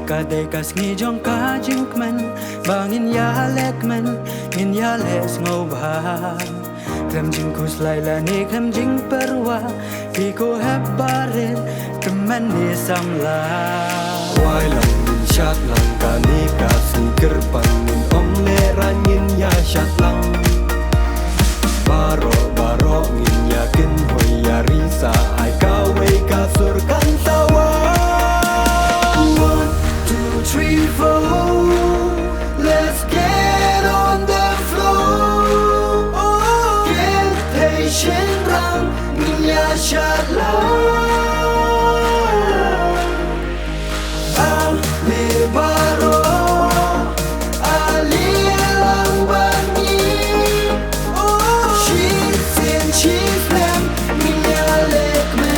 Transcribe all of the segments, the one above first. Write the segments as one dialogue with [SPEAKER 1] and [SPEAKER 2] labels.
[SPEAKER 1] ka de kas ngi jong ka jink men bangin ya lek men in ya les ngau ba klem jing kus lai la ni klem jing perwa pi ko hep barin kemen ni samla
[SPEAKER 2] wai lang min shat lang ka ni ka sneaker pan min om le rangin ya shat lang baro baro ngin ya kin hoi ya risa ai ka wei ka sur kan tawa
[SPEAKER 1] 3, 4, let's get on the floor. Get patient, rang, niya shala. Alir baro, alir lang bani. She's in, she's them, niya lek me.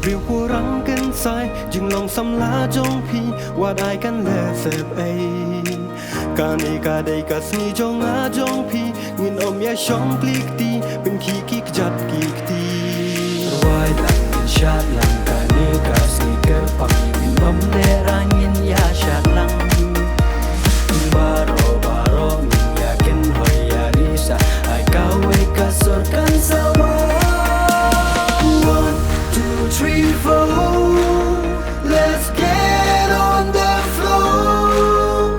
[SPEAKER 2] Riu kurang kan sai jing long sam la jong pi wa dai kan le sep ai kan ni ka dai ka sni jong a jong pi ngin om ya shong klik ti pen ki kik jat kik ti
[SPEAKER 1] wai lang min shat lang ka ni ka sneaker pang min om le rangin ya shat lang baro baro min ya ken hoi ya risa ai ka we ka sur kan sawa 3, 4, let's get on the floor.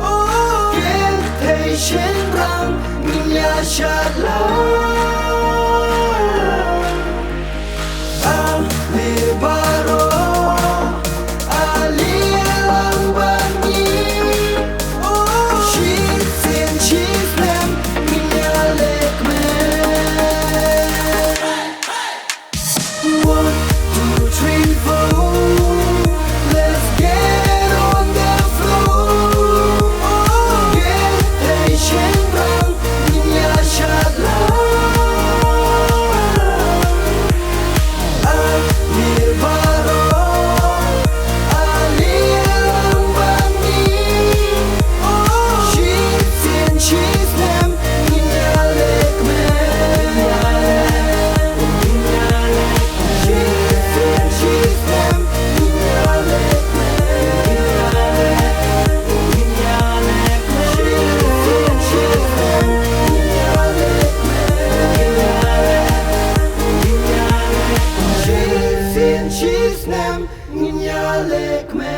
[SPEAKER 1] Get patient, rang, niya shala. Alir baro, alir lang bani. She's in, she's them, niya lek me. 1, 2, 3, 4, let's get on the floor. Get patient, rang, niya shala. Alir baro, alir lang bani. She's in, she's them, niya lek me. She's them, niya lek me.